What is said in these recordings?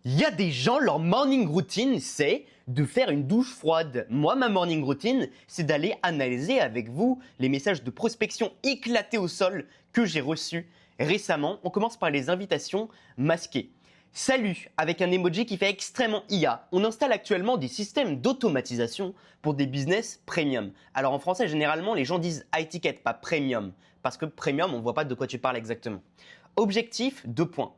Il y a des gens, leur morning routine, c'est de faire une douche froide. Moi, ma morning routine, c'est d'aller analyser avec vous les messages de prospection éclatés au sol que j'ai reçus récemment. On commence par les invitations masquées. Salut, avec un emoji qui fait extrêmement IA. On installe actuellement des systèmes d'automatisation pour des business premium. Alors en français, généralement, les gens disent high ticket, pas premium. Parce que premium, on ne voit pas de quoi tu parles exactement. Objectif, 2 points.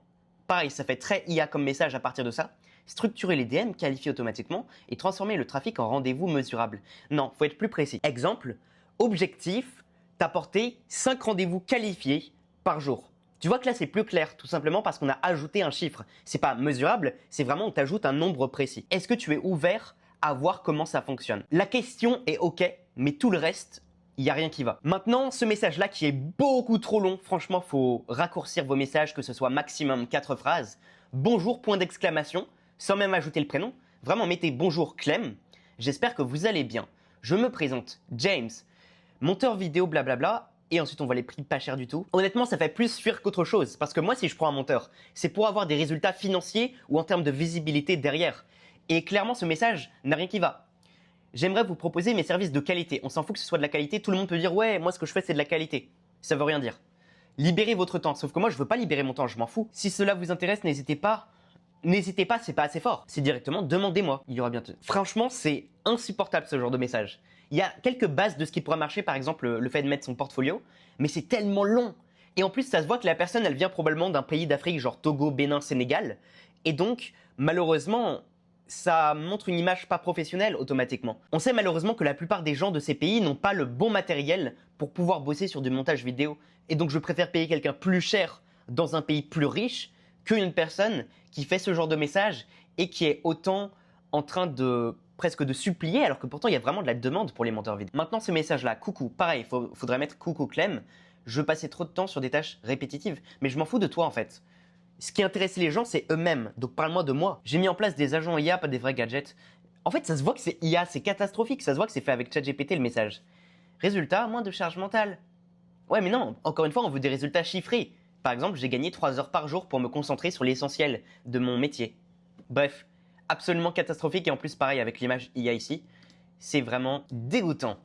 Pareil, ça fait très IA comme message à partir de ça. Structurer les DM, qualifier automatiquement et transformer le trafic en rendez-vous mesurable. Non, faut être plus précis. Exemple, objectif, t'apporter 5 rendez-vous qualifiés par jour. Tu vois que là, c'est plus clair, tout simplement parce qu'on a ajouté un chiffre. C'est pas mesurable, c'est vraiment on t'ajoute un nombre précis. Est-ce que tu es ouvert à voir comment ça fonctionne? La question est OK, mais tout le reste, il n'y a rien qui va. Maintenant, ce message-là qui est beaucoup trop long, franchement, faut raccourcir vos messages, que ce soit maximum 4 phrases. Bonjour, point d'exclamation, sans même ajouter le prénom. Vraiment, mettez bonjour Clem. J'espère que vous allez bien. Je me présente, James, monteur vidéo, blablabla. Et ensuite, on voit les prix pas chers du tout. Honnêtement, ça fait plus fuir qu'autre chose. Parce que moi, si je prends un monteur, c'est pour avoir des résultats financiers ou en termes de visibilité derrière. Et clairement, ce message n'a rien qui va. J'aimerais vous proposer mes services de qualité. On s'en fout que ce soit de la qualité. Tout le monde peut dire « Ouais, moi, ce que je fais, c'est de la qualité. » Ça veut rien dire. Libérez votre temps. Sauf que moi, je veux pas libérer mon temps. Je m'en fous. Si cela vous intéresse, n'hésitez pas. N'hésitez pas, c'est pas assez fort. C'est directement « Demandez-moi. » Il y aura bientôt. Franchement, c'est insupportable ce genre de message. Il y a quelques bases de ce qui pourrait marcher, par exemple le fait de mettre son portfolio, mais c'est tellement long. Et en plus, ça se voit que la personne, elle vient probablement d'un pays d'Afrique, genre Togo, Bénin, Sénégal. Et donc, malheureusement, ça montre une image pas professionnelle automatiquement. On sait malheureusement que la plupart des gens de ces pays n'ont pas le bon matériel pour pouvoir bosser sur du montage vidéo. Et donc, je préfère payer quelqu'un plus cher dans un pays plus riche qu'une personne qui fait ce genre de message et qui est autant en train de presque de supplier, alors que pourtant il y a vraiment de la demande pour les monteurs vidéo. Maintenant, ce message-là, coucou, pareil, faudrait mettre coucou Clem. Je passais trop de temps sur des tâches répétitives, mais je m'en fous de toi en fait. Ce qui intéresse les gens, c'est eux-mêmes, donc parle-moi de moi. J'ai mis en place des agents IA, pas des vrais gadgets. En fait, ça se voit que c'est IA, c'est catastrophique, ça se voit que c'est fait avec ChatGPT le message. Résultat, moins de charge mentale. Ouais, mais non, encore une fois, on veut des résultats chiffrés. Par exemple, j'ai gagné 3 heures par jour pour me concentrer sur l'essentiel de mon métier. Bref. Absolument catastrophique et en plus pareil avec l'image IA ici, c'est vraiment dégoûtant.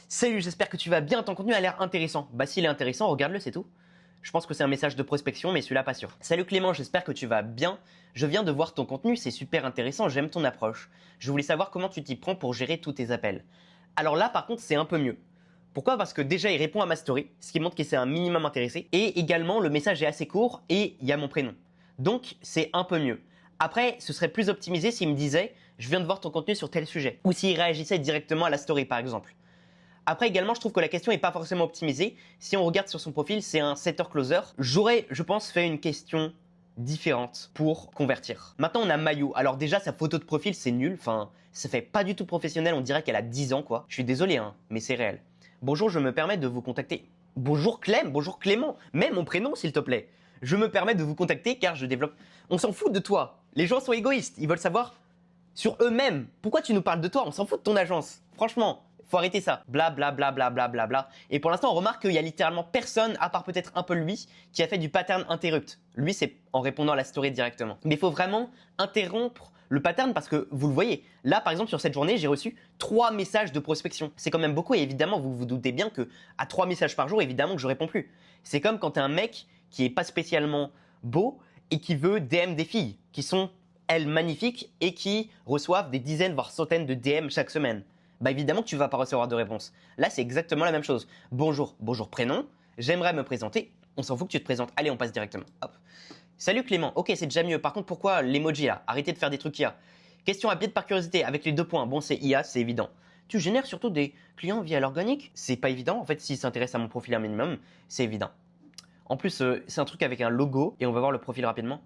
Salut, j'espère que tu vas bien, ton contenu a l'air intéressant. Bah s'il est intéressant, regarde-le, c'est tout. Je pense que c'est un message de prospection, mais celui-là pas sûr. Salut Clément, j'espère que tu vas bien. Je viens de voir ton contenu, c'est super intéressant, j'aime ton approche. Je voulais savoir comment tu t'y prends pour gérer tous tes appels. Alors là par contre c'est un peu mieux. Pourquoi? Parce que déjà il répond à ma story, ce qui montre qu'il s'est un minimum intéressé. Et également le message est assez court et il y a mon prénom. Donc c'est un peu mieux. Après, ce serait plus optimisé s'il me disait « je viens de voir ton contenu sur tel sujet » ou s'il réagissait directement à la story par exemple. Après également, je trouve que la question n'est pas forcément optimisée. Si on regarde sur son profil, c'est un setter-closer. J'aurais, je pense, fait une question différente pour convertir. Maintenant, on a Mayu. Alors déjà, sa photo de profil, c'est nul. Enfin, ça fait pas du tout professionnel. On dirait qu'elle a 10 ans, quoi. Je suis désolé, hein, mais c'est réel. Bonjour, je me permets de vous contacter. Bonjour Clem, bonjour Clément. Mets mon prénom, s'il te plaît. Je me permets de vous contacter car je développe... On s'en fout de toi. Les gens sont égoïstes. Ils veulent savoir sur eux-mêmes. Pourquoi tu nous parles de toi? On s'en fout de ton agence. Franchement, faut arrêter ça. Bla bla bla bla bla bla bla. Et pour l'instant, on remarque qu'il y a littéralement personne, à part peut-être un peu lui, qui a fait du pattern interrupt. Lui, c'est en répondant à la story directement. Mais il faut vraiment interrompre le pattern parce que vous le voyez. Là, par exemple, sur cette journée, j'ai reçu 3 messages de prospection. C'est quand même beaucoup et évidemment, vous vous doutez bien que à 3 messages par jour, évidemment que je réponds plus. C'est comme quand tu es un mec qui est pas spécialement beau et qui veut DM des filles qui sont, elles, magnifiques et qui reçoivent des dizaines, voire centaines de DM chaque semaine. Bah évidemment que tu vas pas recevoir de réponse. Là, c'est exactement la même chose. Bonjour, bonjour prénom, j'aimerais me présenter. On s'en fout que tu te présentes. Allez, on passe directement. Hop. Salut Clément. Ok, c'est déjà mieux. Par contre, pourquoi l'emoji là? Arrêtez de faire des trucs IA. Question rapide par curiosité avec les 2 points. Bon, c'est IA, c'est évident. Tu génères surtout des clients via l'organique? C'est pas évident. En fait, s'ils s'intéressent à mon profil un minimum, c'est évident. En plus, c'est un truc avec un logo et on va voir le profil rapidement.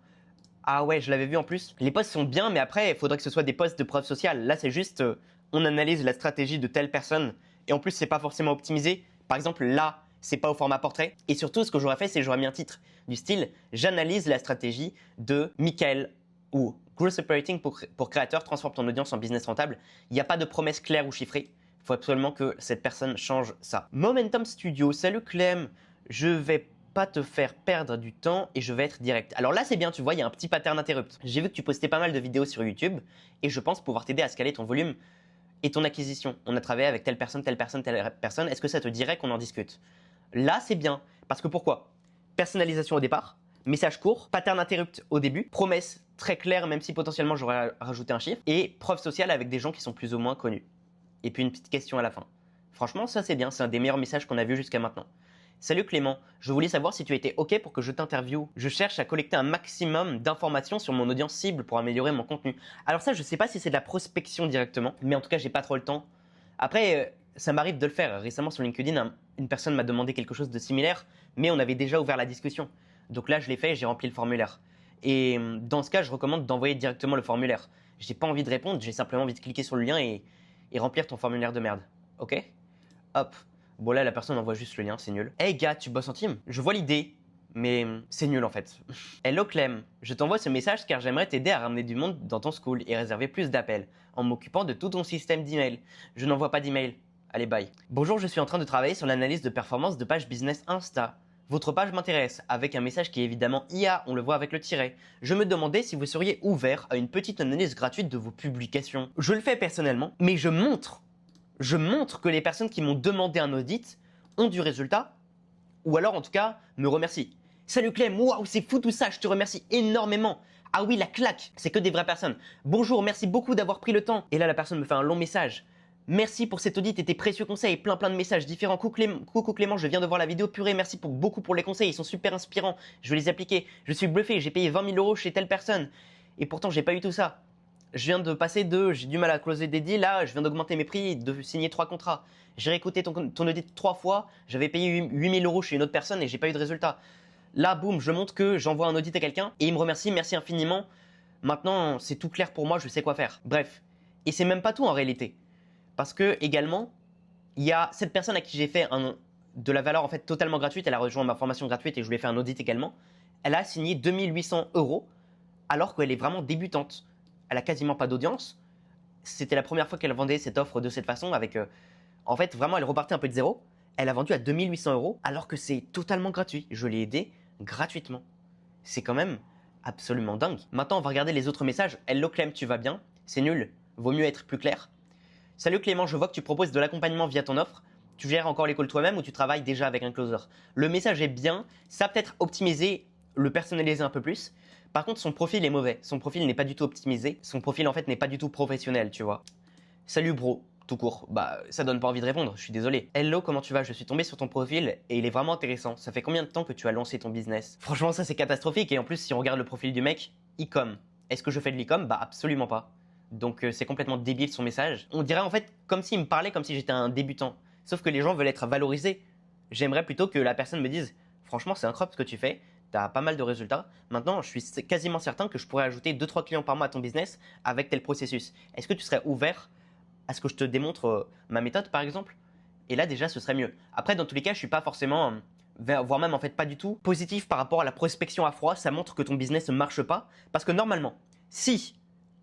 Ah ouais, je l'avais vu en plus. Les posts sont bien, mais après, il faudrait que ce soit des posts de preuve sociale. Là, c'est juste, on analyse la stratégie de telle personne et en plus, c'est pas forcément optimisé. Par exemple, là, c'est pas au format portrait. Et surtout, ce que j'aurais fait, c'est que j'aurais mis un titre du style « J'analyse la stratégie de Michael » ou « Growth Operating pour créateurs, transforme ton audience en business rentable ». Il n'y a pas de promesse claire ou chiffrée. Il faut absolument que cette personne change ça. Momentum Studio, salut Clem. Je vais pas te faire perdre du temps et je vais être direct. Alors là, c'est bien, tu vois, il y a un petit pattern interrupt. J'ai vu que tu postais pas mal de vidéos sur YouTube et je pense pouvoir t'aider à scaler ton volume et ton acquisition. On a travaillé avec telle personne, telle personne, telle personne. Est-ce que ça te dirait qu'on en discute? Là, c'est bien. Parce que pourquoi? Personnalisation au départ, message court, pattern interrupt au début, promesse très claire, même si potentiellement j'aurais rajouté un chiffre, et preuve sociale avec des gens qui sont plus ou moins connus. Et puis une petite question à la fin. Franchement, ça c'est bien, c'est un des meilleurs messages qu'on a vu jusqu'à maintenant. Salut Clément, je voulais savoir si tu étais OK pour que je t'interviewe. Je cherche à collecter un maximum d'informations sur mon audience cible pour améliorer mon contenu. Alors ça, je sais pas si c'est de la prospection directement, mais en tout cas, j'ai pas trop le temps. Après, ça m'arrive de le faire. Récemment sur LinkedIn, une personne m'a demandé quelque chose de similaire, mais on avait déjà ouvert la discussion. Donc là, je l'ai fait et j'ai rempli le formulaire. Et dans ce cas, je recommande d'envoyer directement le formulaire. J'ai pas envie de répondre, j'ai simplement envie de cliquer sur le lien et remplir ton formulaire de merde. OK? Hop. Bon là, la personne envoie juste le lien, c'est nul. Hey gars, tu bosses en team? Je vois l'idée, mais c'est nul en fait. Hello Clem, je t'envoie ce message car j'aimerais t'aider à ramener du monde dans ton school et réserver plus d'appels en m'occupant de tout ton système d'email. Je n'envoie pas d'email. Allez, bye. Bonjour, je suis en train de travailler sur l'analyse de performance de page business Insta. Votre page m'intéresse, avec un message qui est évidemment IA, on le voit avec le tiret. Je me demandais si vous seriez ouvert à une petite analyse gratuite de vos publications. Je le fais personnellement, mais je montre que les personnes qui m'ont demandé un audit ont du résultat, ou alors en tout cas me remercient. Salut Clem, waouh, c'est fou tout ça, je te remercie énormément. Ah oui, la claque, c'est que des vraies personnes. Bonjour, merci beaucoup d'avoir pris le temps. Et là, la personne me fait un long message. Merci pour cet audit et tes précieux conseils, plein de messages différents. Coucou Clément, je viens de voir la vidéo, purée, merci beaucoup pour les conseils, ils sont super inspirants. Je vais les appliquer. Je suis bluffé, j'ai payé 20 000 € chez telle personne. Et pourtant, j'ai pas eu tout ça. Je viens de passer j'ai du mal à closer des deals, là, je viens d'augmenter mes prix, de signer 3 contrats. J'ai réécouté ton audit 3 fois, j'avais payé 8 000 € chez une autre personne et j'ai pas eu de résultat. Là, boum, je montre que j'envoie un audit à quelqu'un et il me remercie, merci infiniment. Maintenant, c'est tout clair pour moi, je sais quoi faire. Bref. Et c'est même pas tout en réalité. Parce que, également, il y a cette personne à qui j'ai fait de la valeur en fait totalement gratuite, elle a rejoint ma formation gratuite et je lui ai fait un audit également. Elle a signé 2 800 € alors qu'elle est vraiment débutante. Elle a quasiment pas d'audience. C'était la première fois qu'elle vendait cette offre de cette façon avec… en fait, vraiment, elle repartait un peu de zéro. Elle a vendu à 2 800 € alors que c'est totalement gratuit. Je l'ai aidé gratuitement. C'est quand même absolument dingue. Maintenant, on va regarder les autres messages. Hello Clem, tu vas bien? C'est nul. Vaut mieux être plus clair. Salut Clément, je vois que tu proposes de l'accompagnement via ton offre. Tu gères encore les calls toi-même ou tu travailles déjà avec un closer? Le message est bien. Ça peut-être optimiser, le personnaliser un peu plus. Par contre, son profil est mauvais. Son profil n'est pas du tout optimisé. Son profil, en fait, n'est pas du tout professionnel, tu vois. Salut bro, tout court. Bah, ça donne pas envie de répondre, je suis désolé. Hello, comment tu vas? Je suis tombé sur ton profil et il est vraiment intéressant. Ça fait combien de temps que tu as lancé ton business? Franchement, ça c'est catastrophique. Et en plus, si on regarde le profil du mec, e-com. Est-ce que je fais de l'e-com? Bah, absolument pas. Donc, c'est complètement débile son message. On dirait en fait comme s'il me parlait comme si j'étais un débutant. Sauf que les gens veulent être valorisés. J'aimerais plutôt que la personne me dise franchement, c'est incroyable ce que tu fais. T'as pas mal de résultats. Maintenant, je suis quasiment certain que je pourrais ajouter 2-3 clients par mois à ton business avec tel processus. Est-ce que tu serais ouvert à ce que je te démontre ma méthode, par exemple? Et là, déjà, ce serait mieux. Après, dans tous les cas, je suis pas forcément, voire même en fait pas du tout, positif par rapport à la prospection à froid. Ça montre que ton business ne marche pas. Parce que normalement, si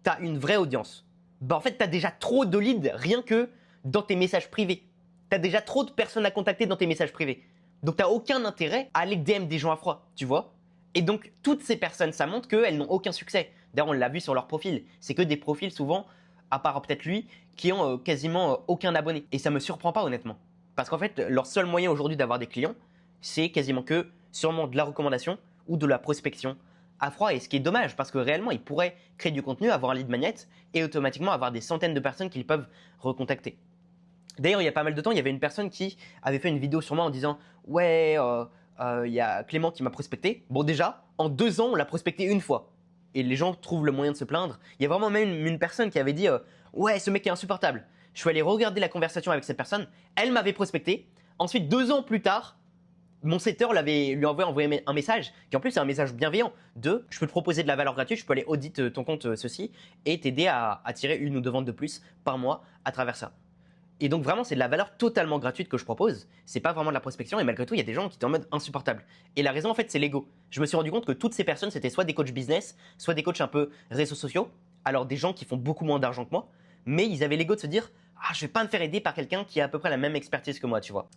tu as une vraie audience, bah en fait, tu as déjà trop de leads rien que dans tes messages privés. Tu as déjà trop de personnes à contacter dans tes messages privés. Donc, tu n'as aucun intérêt à aller DM des gens à froid, tu vois. Et donc, toutes ces personnes, ça montre qu'elles n'ont aucun succès. D'ailleurs, on l'a vu sur leur profil. C'est que des profils souvent, à part peut-être lui, qui ont quasiment aucun abonné. Et ça me surprend pas, honnêtement. Parce qu'en fait, leur seul moyen aujourd'hui d'avoir des clients, c'est quasiment que sûrement de la recommandation ou de la prospection à froid. Et ce qui est dommage, parce que réellement, ils pourraient créer du contenu, avoir un lead magnet et automatiquement avoir des centaines de personnes qu'ils peuvent recontacter. D'ailleurs, il y a pas mal de temps, il y avait une personne qui avait fait une vidéo sur moi en disant « Ouais, il y a Clément qui m'a prospecté. » Bon, déjà, en 2 ans, on l'a prospecté une fois. Et les gens trouvent le moyen de se plaindre. Il y a vraiment même une personne qui avait dit « Ouais, ce mec est insupportable. » Je suis allé regarder la conversation avec cette personne. Elle m'avait prospecté. Ensuite, 2 ans plus tard, mon setter lui a envoyé un message, qui en plus est un message bienveillant de « Je peux te proposer de la valeur gratuite, je peux aller auditer ton compte ceci et t'aider à tirer 1 ou 2 ventes de plus par mois à travers ça. » Et donc vraiment, c'est de la valeur totalement gratuite que je propose. C'est pas vraiment de la prospection et malgré tout, il y a des gens qui étaient en mode insupportable. Et la raison, en fait, c'est l'ego. Je me suis rendu compte que toutes ces personnes, c'était soit des coachs business, soit des coachs un peu réseaux sociaux. Alors des gens qui font beaucoup moins d'argent que moi, mais ils avaient l'ego de se dire « Ah, je vais pas me faire aider par quelqu'un qui a à peu près la même expertise que moi, tu vois. »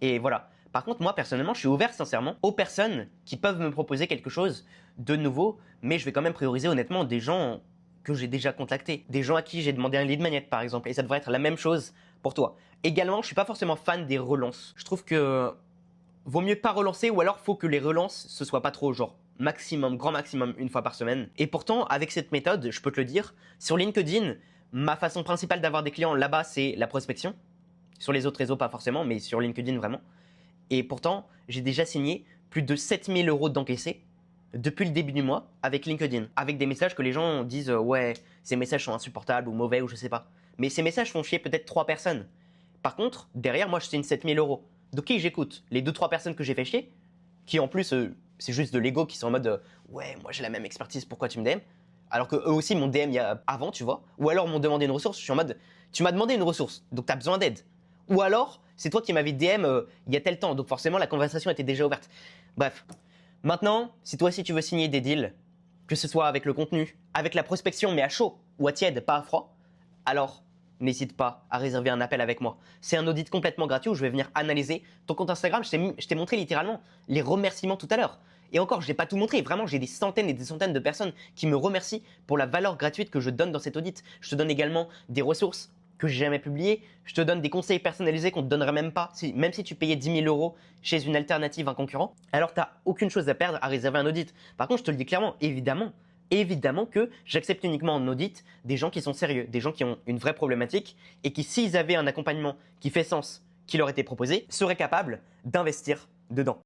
Et voilà. Par contre, moi, personnellement, je suis ouvert sincèrement aux personnes qui peuvent me proposer quelque chose de nouveau, mais je vais quand même prioriser honnêtement des gens que j'ai déjà contactés, des gens à qui j'ai demandé un lead magnet par exemple, et ça devrait être la même chose pour toi. Également, je suis pas forcément fan des relances. Je trouve que vaut mieux pas relancer, ou alors faut que les relances ce soit pas trop genre maximum, grand maximum une fois par semaine. Et pourtant, avec cette méthode, je peux te le dire, sur LinkedIn, ma façon principale d'avoir des clients là-bas, c'est la prospection. Sur les autres réseaux, pas forcément, mais sur LinkedIn vraiment. Et pourtant, j'ai déjà signé plus de 7000 € d'encaissés depuis le début du mois avec LinkedIn. Avec des messages que les gens disent ouais, ces messages sont insupportables ou mauvais ou je sais pas. Mais ces messages font chier peut-être 3 personnes. Par contre, derrière, moi, je signe 7000 €. Donc, qui j'écoute? Les 2-3 personnes que j'ai fait chier, qui en plus, c'est juste de l'ego, qui sont en mode ouais, moi j'ai la même expertise, pourquoi tu me DM? Alors que eux aussi m'ont DM avant, tu vois. Ou alors m'ont demandé une ressource, je suis en mode tu m'as demandé une ressource, donc tu as besoin d'aide. Ou alors, c'est toi qui m'avais DM il y a tel temps, donc forcément la conversation était déjà ouverte. Bref. Maintenant, si toi aussi tu veux signer des deals, que ce soit avec le contenu, avec la prospection, mais à chaud ou à tiède, pas à froid, alors n'hésite pas à réserver un appel avec moi. C'est un audit complètement gratuit où je vais venir analyser ton compte Instagram. Je t'ai montré littéralement les remerciements tout à l'heure. Et encore, je n'ai pas tout montré. Vraiment, j'ai des centaines et des centaines de personnes qui me remercient pour la valeur gratuite que je donne dans cet audit. Je te donne également des ressources que j'ai jamais publiées. Je te donne des conseils personnalisés qu'on ne te donnerait même pas. Même si tu payais 10 000 € chez une alternative, un concurrent, alors tu n'as aucune chose à perdre à réserver un audit. Par contre, je te le dis clairement, évidemment que j'accepte uniquement en audit des gens qui sont sérieux, des gens qui ont une vraie problématique et qui, s'ils avaient un accompagnement qui fait sens, qui leur était proposé, seraient capables d'investir dedans.